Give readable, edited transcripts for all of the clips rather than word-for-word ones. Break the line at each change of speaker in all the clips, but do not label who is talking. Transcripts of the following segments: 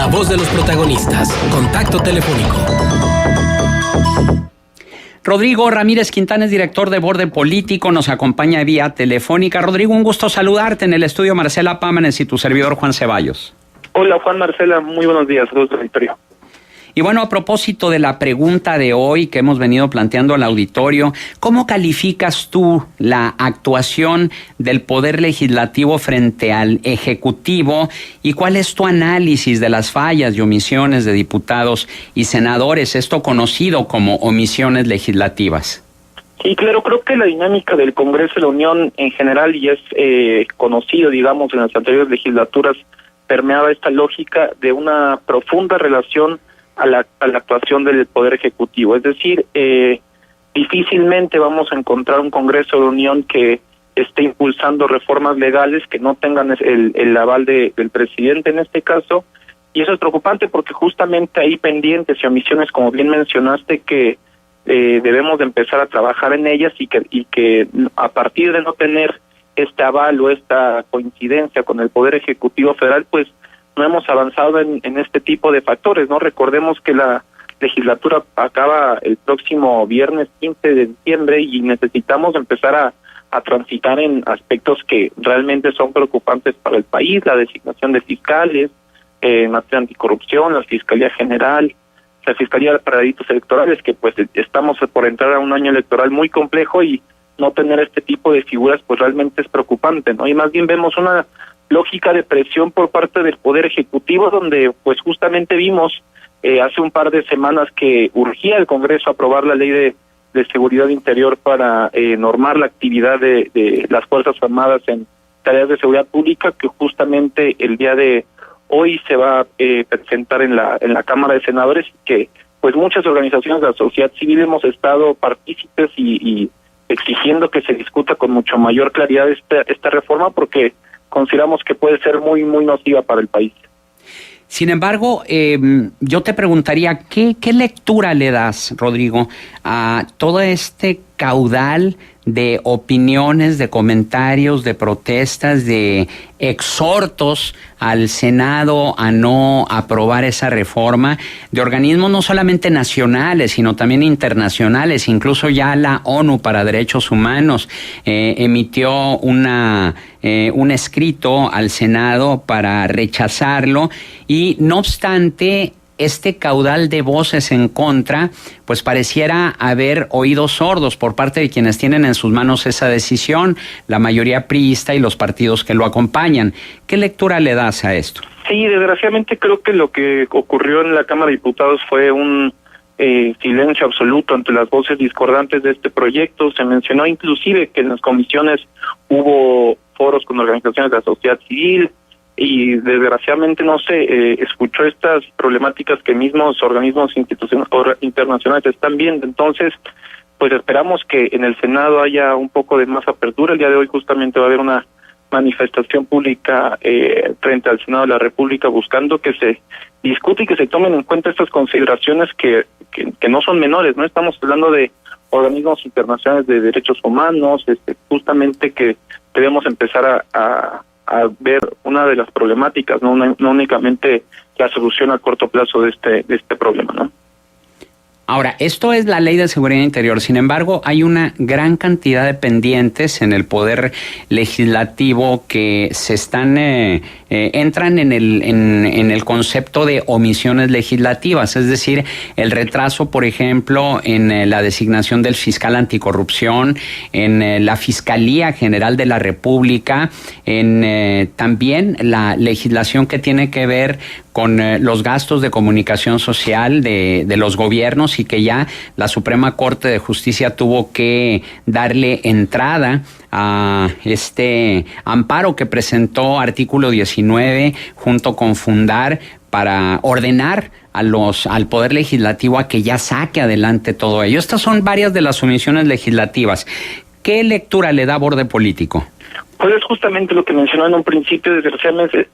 La voz de los protagonistas. Contacto telefónico.
Rodrigo Ramírez Quintana es director de Borde Político, nos acompaña vía telefónica. Rodrigo, un gusto saludarte en el estudio Marcela Pámanes y tu servidor Juan Ceballos.
Hola Juan, Marcela, muy buenos días, gusto Victoria.
Y bueno, a propósito de la pregunta de hoy que hemos venido planteando al auditorio, ¿cómo calificas tú la actuación del Poder Legislativo frente al Ejecutivo y cuál es tu análisis de las fallas y omisiones de diputados y senadores, esto conocido como omisiones legislativas?
Sí, claro, creo que la dinámica del Congreso de la Unión en general, y es conocido, digamos, en las anteriores legislaturas, permeaba esta lógica de una profunda relación a la actuación del Poder Ejecutivo. Es decir, difícilmente vamos a encontrar un Congreso de la Unión que esté impulsando reformas legales que no tengan el aval del presidente en este caso, y eso es preocupante porque justamente hay pendientes y omisiones, como bien mencionaste, que debemos de empezar a trabajar en ellas y que a partir de no tener este aval o esta coincidencia con el Poder Ejecutivo Federal, pues no hemos avanzado en este tipo de factores, ¿no? Recordemos que la legislatura acaba el próximo viernes 15 de diciembre y necesitamos empezar a transitar en aspectos que realmente son preocupantes para el país, la designación de fiscales, en materia anticorrupción, la Fiscalía General, la Fiscalía para Delitos Electorales, que pues estamos por entrar a un año electoral muy complejo y no tener este tipo de figuras pues realmente es preocupante, ¿no? Y más bien vemos una lógica de presión por parte del Poder Ejecutivo, donde pues justamente vimos hace un par de semanas que urgía el Congreso aprobar la ley de seguridad interior para normar la actividad de las Fuerzas Armadas en tareas de seguridad pública, que justamente el día de hoy se va a presentar en la Cámara de Senadores, que pues muchas organizaciones de la sociedad civil hemos estado partícipes y exigiendo que se discuta con mucho mayor claridad esta reforma, porque consideramos que puede ser muy, muy nociva para el país.
Sin embargo, yo te preguntaría, ¿qué lectura le das, Rodrigo, a todo este caudal de opiniones, de comentarios, de protestas, de exhortos al Senado a no aprobar esa reforma, de organismos no solamente nacionales, sino también internacionales? Incluso ya la ONU para Derechos Humanos emitió un escrito al Senado para rechazarlo, y no obstante este caudal de voces en contra, pues pareciera haber oídos sordos por parte de quienes tienen en sus manos esa decisión, la mayoría priista y los partidos que lo acompañan. ¿Qué lectura le das a esto?
Sí, desgraciadamente creo que lo que ocurrió en la Cámara de Diputados fue un silencio absoluto ante las voces discordantes de este proyecto. Se mencionó inclusive que en las comisiones hubo foros con organizaciones de la sociedad civil, y desgraciadamente no se escuchó estas problemáticas que mismos organismos internacionales están viendo. Entonces, pues esperamos que en el Senado haya un poco de más apertura. El día de hoy justamente va a haber una manifestación pública frente al Senado de la República, buscando que se discute y que se tomen en cuenta estas consideraciones que no son menores, ¿no? Estamos hablando de organismos internacionales de derechos humanos, justamente que debemos empezar a ver una de las problemáticas, no únicamente la solución a corto plazo de este problema, ¿no?
Ahora, esto es la Ley de Seguridad Interior. Sin embargo, hay una gran cantidad de pendientes en el Poder Legislativo que se están entran en el concepto de omisiones legislativas, es decir, el retraso, por ejemplo, en la designación del fiscal anticorrupción, en la Fiscalía General de la República, en también la legislación que tiene que ver con los gastos de comunicación social de los gobiernos, y que ya la Suprema Corte de Justicia tuvo que darle entrada a este amparo que presentó Artículo 19 junto con Fundar para ordenar al Poder Legislativo a que ya saque adelante todo ello. Estas son varias de las omisiones legislativas. ¿Qué lectura le da Borde Político?
Pues es justamente lo que mencionó en un principio. Desgraciadamente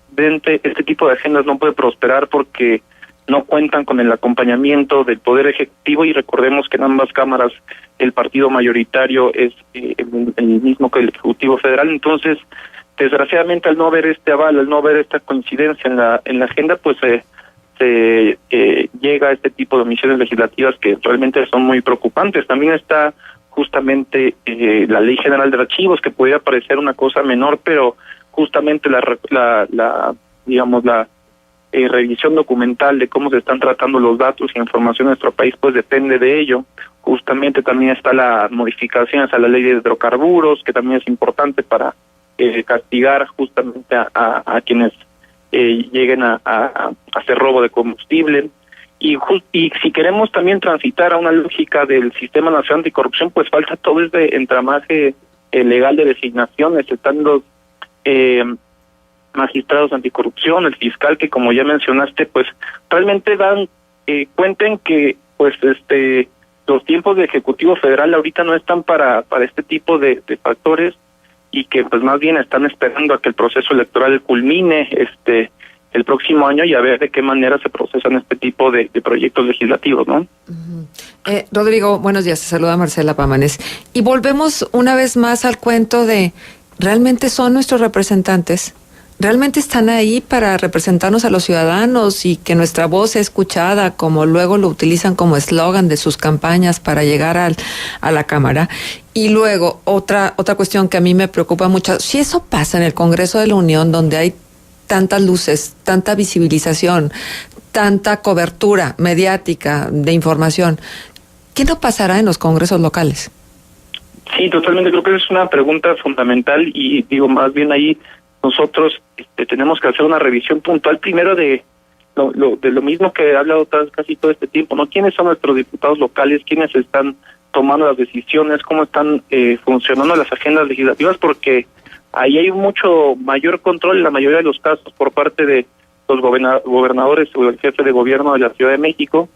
este tipo de agendas no puede prosperar porque no cuentan con el acompañamiento del Poder Ejecutivo, y recordemos que en ambas cámaras el partido mayoritario es el mismo que el Ejecutivo Federal. Entonces, desgraciadamente, al no haber este aval, al no haber esta coincidencia en la agenda, pues llega a este tipo de omisiones legislativas que realmente son muy preocupantes. También está justamente la Ley General de Archivos, que podría parecer una cosa menor, pero justamente la revisión documental de cómo se están tratando los datos y información en nuestro país, pues depende de ello. Justamente también está la modificaciones a la Ley de Hidrocarburos, que también es importante para castigar justamente a quienes lleguen a hacer robo de combustible. Y si queremos también transitar a una lógica del Sistema Nacional Anticorrupción, pues falta todo este entramaje legal de designaciones. Están los magistrados anticorrupción, el fiscal, que como ya mencionaste, pues realmente dan cuenta en que pues los tiempos de Ejecutivo Federal ahorita no están para este tipo de factores, y que pues más bien están esperando a que el proceso electoral culmine el próximo año y a ver de qué manera se procesan este tipo de proyectos legislativos, ¿no?
Rodrigo, buenos días, te saluda Marcela Pámanes. Y volvemos una vez más al cuento de, ¿realmente son nuestros representantes? ¿Realmente están ahí para representarnos a los ciudadanos y que nuestra voz sea escuchada, como luego lo utilizan como eslogan de sus campañas para llegar a la Cámara? Y luego, otra cuestión que a mí me preocupa mucho, si eso pasa en el Congreso de la Unión, donde hay tantas luces, tanta visibilización, tanta cobertura mediática de información, ¿qué no pasará en los congresos locales?
Sí, totalmente, creo que es una pregunta fundamental y digo, más bien ahí nosotros tenemos que hacer una revisión puntual primero de lo mismo que he hablado casi todo este tiempo, ¿no? ¿Quiénes son nuestros diputados locales? ¿Quiénes están tomando las decisiones? ¿Cómo están funcionando las agendas legislativas? Porque ahí hay mucho mayor control en la mayoría de los casos por parte de los gobernadores o el jefe de gobierno de la Ciudad de México,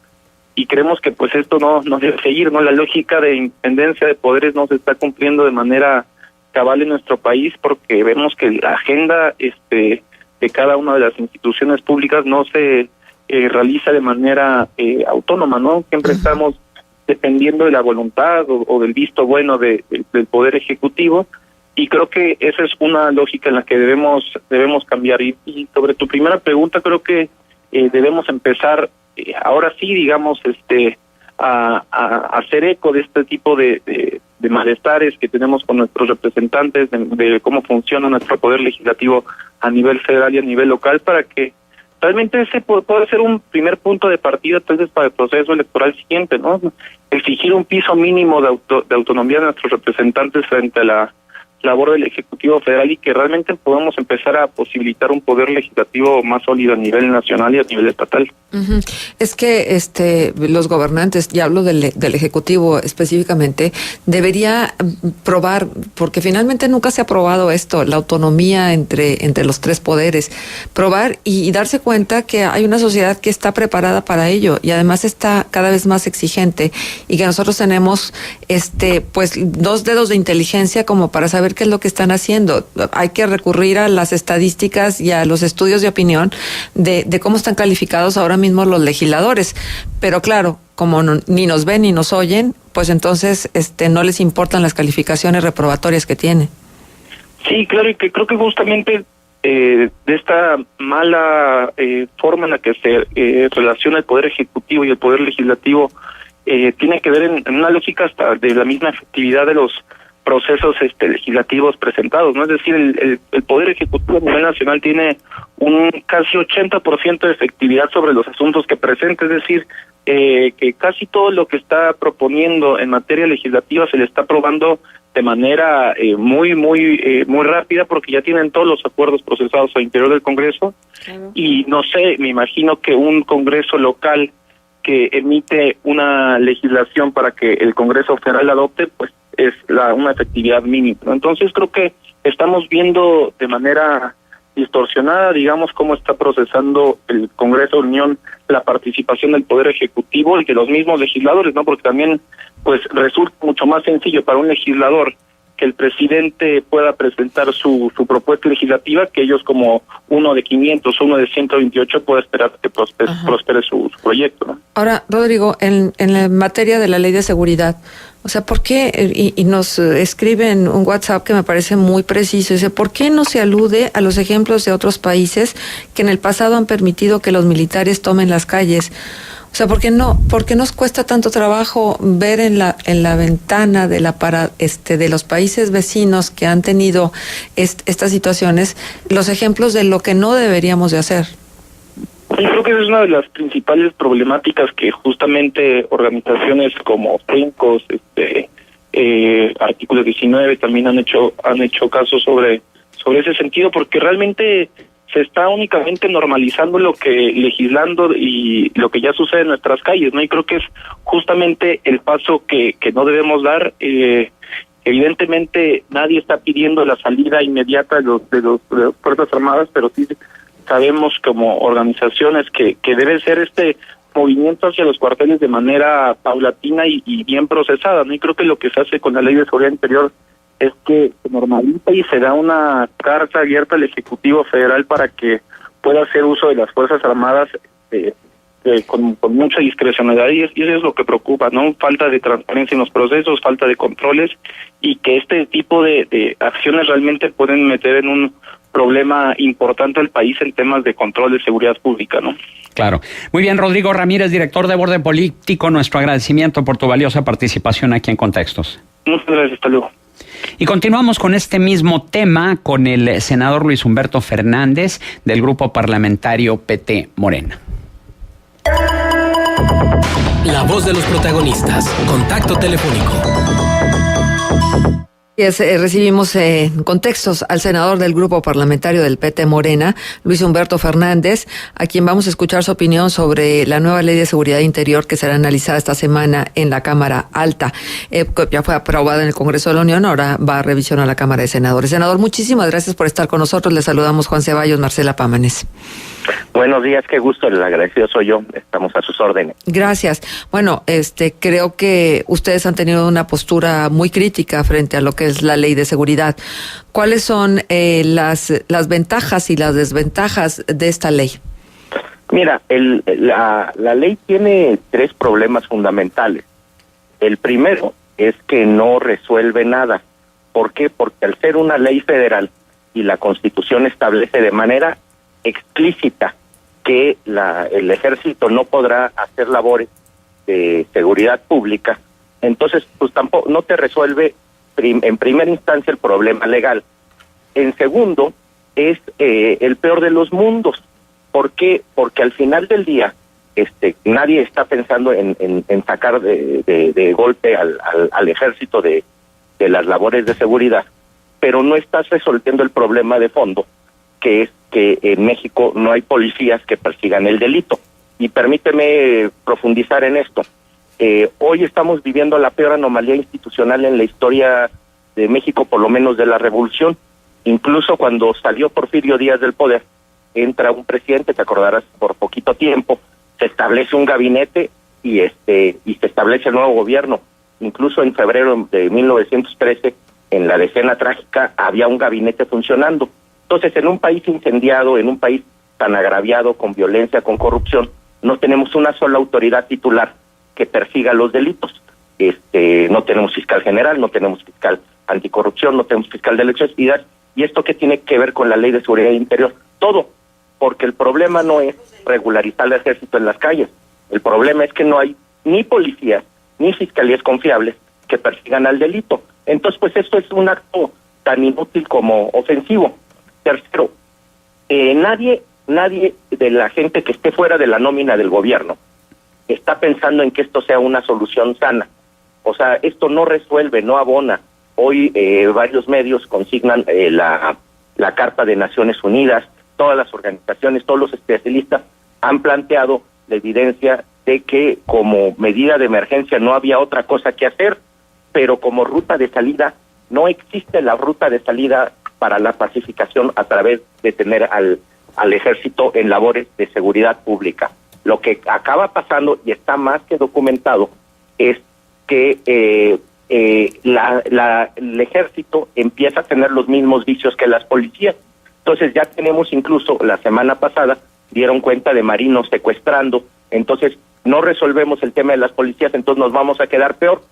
y creemos que pues esto no debe seguir, ¿no? La lógica de independencia de poderes no se está cumpliendo de manera cabal en nuestro país, porque vemos que la agenda de cada una de las instituciones públicas no se realiza de manera autónoma, ¿no? Siempre estamos dependiendo de la voluntad o del visto bueno del Poder Ejecutivo, y creo que esa es una lógica en la que debemos cambiar. Y sobre tu primera pregunta, creo que debemos empezar ahora sí, digamos, a hacer eco de este tipo de malestares que tenemos con nuestros representantes, de cómo funciona nuestro poder legislativo a nivel federal y a nivel local, para que realmente ese pueda ser un primer punto de partida entonces para el proceso electoral siguiente, ¿no? Exigir un piso mínimo de autonomía de nuestros representantes frente a la labor del Ejecutivo Federal, y que realmente podamos empezar a posibilitar un poder legislativo más sólido a nivel nacional y a nivel estatal. Uh-huh.
Es que los gobernantes, y hablo del Ejecutivo específicamente, debería probar, porque finalmente nunca se ha probado esto, la autonomía entre los tres poderes, probar y darse cuenta que hay una sociedad que está preparada para ello y además está cada vez más exigente, y que nosotros tenemos pues 2 dedos de inteligencia como para saber qué es lo que están haciendo. Hay que recurrir a las estadísticas y a los estudios de opinión de cómo están calificados ahora mismo los legisladores. Pero claro, como ni nos ven ni nos oyen, pues entonces no les importan las calificaciones reprobatorias que tienen.
Sí, claro, y que creo que justamente de esta mala forma en la que se relaciona el Poder Ejecutivo y el Poder Legislativo tiene que ver en una lógica hasta de la misma efectividad de los procesos legislativos presentados, ¿no? Es decir, el Poder Ejecutivo a nivel nacional tiene un casi 80% de efectividad sobre los asuntos que presenta, es decir, que casi todo lo que está proponiendo en materia legislativa se le está aprobando de manera muy rápida, porque ya tienen todos los acuerdos procesados al interior del Congreso. Uh-huh. Y no sé, me imagino que un Congreso local que emite una legislación para que el Congreso Federal adopte, pues es una efectividad mínima, ¿no? Entonces creo que estamos viendo de manera distorsionada, digamos, cómo está procesando el Congreso de la Unión la participación del Poder Ejecutivo y de los mismos legisladores, ¿no? Porque también pues resulta mucho más sencillo para un legislador que el presidente pueda presentar su propuesta legislativa, que ellos como uno de 500, uno de 128 pueda esperar que prospere su proyecto, ¿no?
Ahora, Rodrigo, en la materia de la ley de seguridad, o sea, ¿por qué? Y nos escriben un WhatsApp que me parece muy preciso. Dice, ¿por qué no se alude a los ejemplos de otros países que en el pasado han permitido que los militares tomen las calles? O sea, ¿por qué nos cuesta tanto trabajo ver en la ventana de de los países vecinos que han tenido estas situaciones los ejemplos de lo que no deberíamos de hacer?
Y creo que esa es una de las principales problemáticas que justamente organizaciones como Frincos, Artículo 19 también han hecho caso sobre ese sentido, porque realmente se está únicamente normalizando legislando y lo que ya sucede en nuestras calles, ¿no? Y creo que es justamente el paso que no debemos dar. Evidentemente nadie está pidiendo la salida inmediata de las Fuerzas Armadas, pero sí sabemos como organizaciones que debe ser este movimiento hacia los cuarteles de manera paulatina y bien procesada, ¿no? Y creo que lo que se hace con la Ley de Seguridad Interior es que se normaliza y se da una carta abierta al Ejecutivo Federal para que pueda hacer uso de las Fuerzas Armadas con mucha discrecionalidad, y eso es lo que preocupa, ¿no? Falta de transparencia en los procesos, falta de controles, y que este tipo de acciones realmente pueden meter en un problema importante al país en temas de control de seguridad pública, ¿no?
Claro. Muy bien, Rodrigo Ramírez, director de Borde Político, nuestro agradecimiento por tu valiosa participación aquí en Contextos.
Muchas gracias, hasta luego.
Y continuamos con este mismo tema con el senador Luis Humberto Fernández del grupo parlamentario PT Morena.
La voz de los protagonistas. Contacto telefónico.
Recibimos en Contextos al senador del grupo parlamentario del PT Morena, Luis Humberto Fernández, a quien vamos a escuchar su opinión sobre la nueva Ley de Seguridad Interior que será analizada esta semana en la Cámara Alta. Ya fue aprobada en el Congreso de la Unión, ahora va a revisión a la Cámara de Senadores. Senador, muchísimas gracias por estar con nosotros. Le saludamos Juan Ceballos, Marcela Pámanes.
Buenos días, qué gusto, el agradecido soy yo, estamos a sus órdenes.
Gracias. Bueno, creo que ustedes han tenido una postura muy crítica frente a lo que es la ley de seguridad. ¿Cuáles son las ventajas y las desventajas de esta ley?
Mira, la ley tiene 3 problemas fundamentales. El primero es que no resuelve nada. ¿Por qué? Porque al ser una ley federal y la Constitución establece de manera explícita que el ejército no podrá hacer labores de seguridad pública, entonces pues tampoco no te resuelve en primera instancia el problema legal. En segundo, es el peor de los mundos. ¿Por qué? Porque al final del día nadie está pensando en sacar de golpe al ejército de las labores de seguridad, pero no estás resolviendo el problema de fondo, que es que en México no hay policías que persigan el delito. Y permíteme profundizar en esto. Hoy estamos viviendo la peor anomalía institucional en la historia de México, por lo menos de la revolución. Incluso cuando salió Porfirio Díaz del poder, entra un presidente, te acordarás, por poquito tiempo, se establece un gabinete y se establece el nuevo gobierno. Incluso en febrero de 1913, en la decena trágica, había un gabinete funcionando. Entonces, en un país incendiado, en un país tan agraviado, con violencia, con corrupción, no tenemos una sola autoridad titular que persiga los delitos. No tenemos fiscal general, no tenemos fiscal anticorrupción, no tenemos fiscal de electricidad. ¿Y esto qué tiene que ver con la Ley de Seguridad Interior? Todo, porque el problema no es regularizar el ejército en las calles. El problema es que no hay ni policías, ni fiscalías confiables que persigan al delito. Entonces, pues esto es un acto tan inútil como ofensivo. Tercero, nadie de la gente que esté fuera de la nómina del gobierno está pensando en que esto sea una solución sana. O sea, esto no resuelve, no abona. Hoy varios medios consignan la Carta de Naciones Unidas, todas las organizaciones, todos los especialistas han planteado la evidencia de que como medida de emergencia no había otra cosa que hacer, pero como ruta de salida no existe la ruta de salida para la pacificación a través de tener al ejército en labores de seguridad pública. Lo que acaba pasando, y está más que documentado, es que el ejército empieza a tener los mismos vicios que las policías. Entonces ya tenemos incluso, la semana pasada, dieron cuenta de marinos secuestrando, entonces no resolvemos el tema de las policías, entonces nos vamos a quedar peor,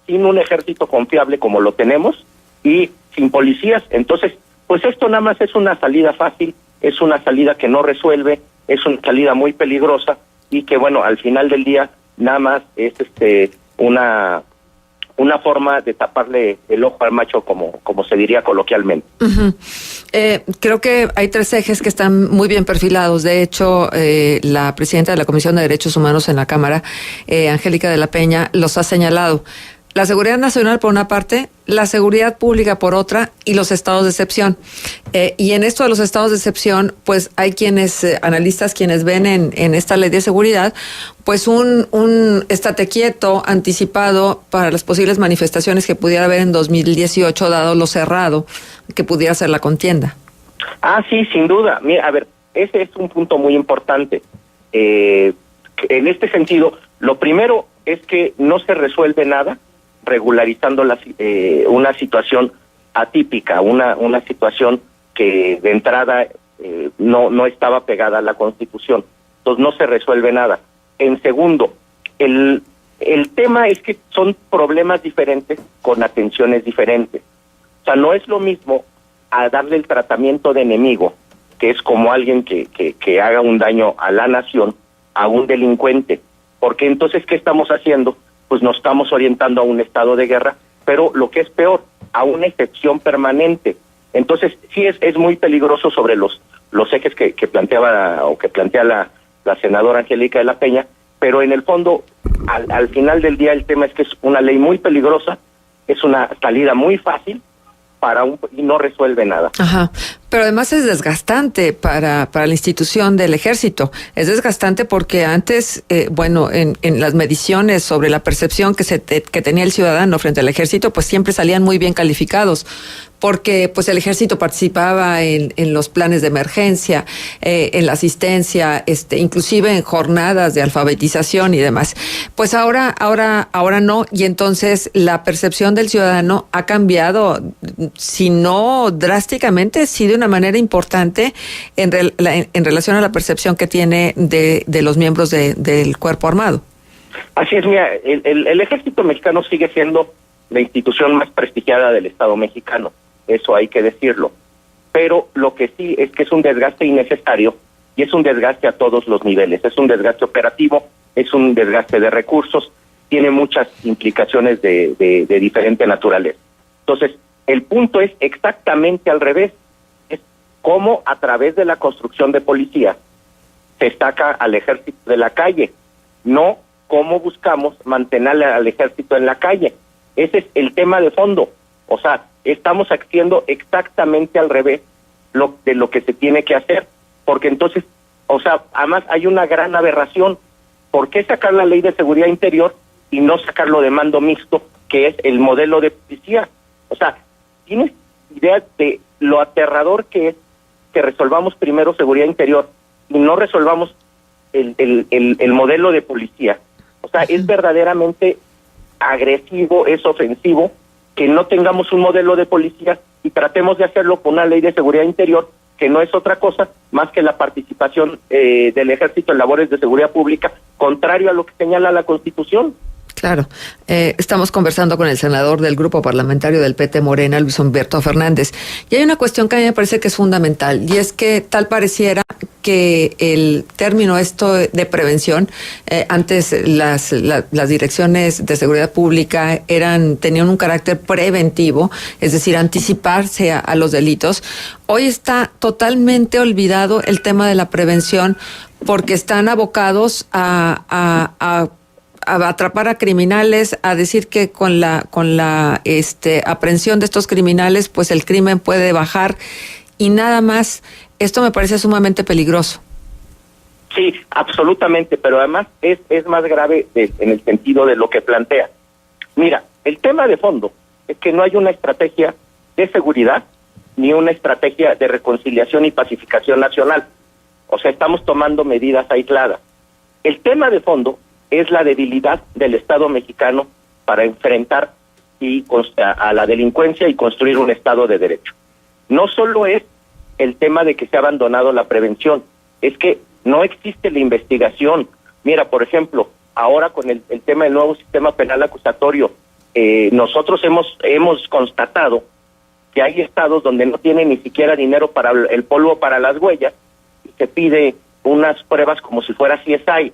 sin un ejército confiable como lo tenemos y sin policías. Entonces, pues esto nada más es una salida fácil, es una salida que no resuelve, es una salida muy peligrosa y que bueno, al final del día nada más es una forma de taparle el ojo al macho, como se diría coloquialmente.
Uh-huh. Creo que hay 3 ejes que están muy bien perfilados. De hecho, la presidenta de la Comisión de Derechos Humanos en la Cámara, Angélica de la Peña, los ha señalado. La seguridad nacional por una parte, la seguridad pública por otra y los estados de excepción. Y en esto de los estados de excepción, pues hay quienes, analistas, quienes ven en esta ley de seguridad, pues un estate quieto anticipado para las posibles manifestaciones que pudiera haber en 2018, dado lo cerrado que pudiera ser la contienda.
Ah, sí, sin duda. Mira, a ver, ese es un punto muy importante. En este sentido, lo primero es que no se resuelve nada regularizando una situación atípica, una situación que de entrada no estaba pegada a la Constitución. Entonces no se resuelve nada. En segundo, el tema es que son problemas diferentes con atenciones diferentes. O sea, no es lo mismo a darle el tratamiento de enemigo, que es como alguien que haga un daño a la nación, a un delincuente. Porque entonces, ¿qué estamos haciendo? Pues nos estamos orientando a un estado de guerra, pero lo que es peor, a una excepción permanente. Entonces, sí es muy peligroso sobre los ejes que planteaba o que plantea la senadora Angélica de la Peña, pero en el fondo, al final del día, el tema es que es una ley muy peligrosa, es una salida muy fácil y no resuelve nada.
Ajá. Pero además es desgastante para la institución del ejército. Es desgastante porque antes, en las mediciones sobre la percepción que tenía el ciudadano frente al ejército, pues siempre salían muy bien calificados, porque pues el ejército participaba en los planes de emergencia, en la asistencia, inclusive en jornadas de alfabetización y demás. Pues ahora no, y entonces la percepción del ciudadano ha cambiado, si no drásticamente, sí de una manera importante en relación a la percepción que tiene de los miembros del cuerpo armado.
Así es, mira, el ejército mexicano sigue siendo la institución más prestigiada del Estado mexicano, eso hay que decirlo, pero lo que sí es que es un desgaste innecesario y es un desgaste a todos los niveles, es un desgaste operativo, es un desgaste de recursos, tiene muchas implicaciones de diferente naturaleza. Entonces, el punto es exactamente al revés, es cómo a través de la construcción de policía se saca al ejército de la calle, no cómo buscamos mantener al ejército en la calle. Ese es el tema de fondo. O sea, estamos haciendo exactamente al revés de lo que se tiene que hacer, porque entonces, o sea, además hay una gran aberración. ¿Por qué sacar la ley de seguridad interior y no sacarlo de mando mixto, que es el modelo de policía? O sea, ¿tienes idea de lo aterrador que es que resolvamos primero seguridad interior y no resolvamos el modelo de policía? O sea, es verdaderamente agresivo, es ofensivo que no tengamos un modelo de policía y tratemos de hacerlo con una ley de seguridad interior que no es otra cosa más que la participación del ejército en labores de seguridad pública, contrario a lo que señala la Constitución.
Claro. Estamos conversando con el senador del Grupo Parlamentario del PT Morena, Luis Humberto Fernández. Y hay una cuestión que a mí me parece que es fundamental, y es que tal pareciera que el término esto de prevención, antes las direcciones de seguridad pública tenían un carácter preventivo, es decir, anticiparse a los delitos. Hoy está totalmente olvidado el tema de la prevención porque están abocados a atrapar a criminales, a decir que con la aprehensión de estos criminales, pues el crimen puede bajar y nada más. Esto me parece sumamente peligroso.
Sí, absolutamente, pero además es más grave en el sentido de lo que plantea. Mira, el tema de fondo es que no hay una estrategia de seguridad ni una estrategia de reconciliación y pacificación nacional. O sea, estamos tomando medidas aisladas. El tema de fondo es la debilidad del Estado mexicano para enfrentar y a la delincuencia y construir un Estado de Derecho. No solo es el tema de que se ha abandonado la prevención, es que no existe la investigación. Mira, por ejemplo, ahora con el tema del nuevo sistema penal acusatorio, nosotros hemos constatado que hay estados donde no tienen ni siquiera dinero para el polvo para las huellas y se pide unas pruebas como si fuera CSI.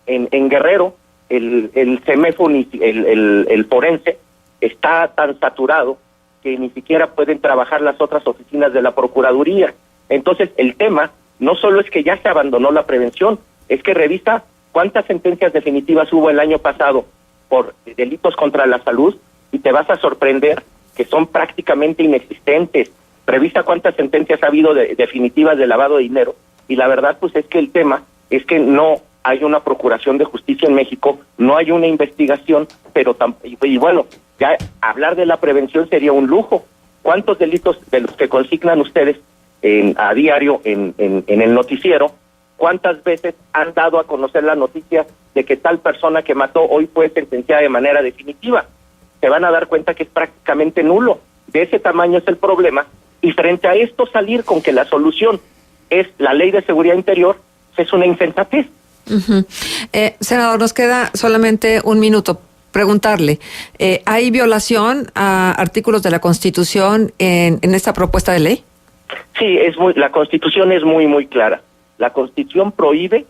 En Guerrero, el CEMEFO, el forense, está tan saturado que ni siquiera pueden trabajar las otras oficinas de la Procuraduría. Entonces, el tema no solo es que ya se abandonó la prevención, es que revisa cuántas sentencias definitivas hubo el año pasado por delitos contra la salud y te vas a sorprender que son prácticamente inexistentes. Revisa cuántas sentencias ha habido definitivas de lavado de dinero y la verdad pues es que el tema es que no hay una procuración de justicia en México, no hay una investigación, pero y bueno, ya hablar de la prevención sería un lujo. ¿Cuántos delitos de los que consignan ustedes a diario en el noticiero, cuántas veces han dado a conocer la noticia de que tal persona que mató hoy fue sentenciada de manera definitiva? Se van a dar cuenta que es prácticamente nulo. De ese tamaño es el problema, y frente a esto salir con que la solución es la Ley de Seguridad Interior es una insensatez.
Senador, nos queda solamente un minuto. Preguntarle, ¿hay violación a artículos de la Constitución en esta propuesta de ley?
Sí, la Constitución es muy clara. La Constitución prohíbe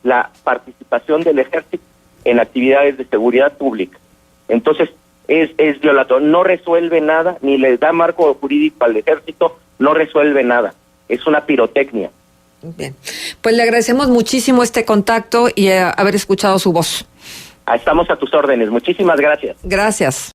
la participación del ejército en actividades de seguridad pública. Entonces, es violatorio. No resuelve nada, ni le da marco jurídico al ejército, no resuelve nada. Es una pirotecnia.
Bien, pues le agradecemos muchísimo este contacto y haber escuchado su voz.
Estamos a tus órdenes. Muchísimas gracias.
Gracias.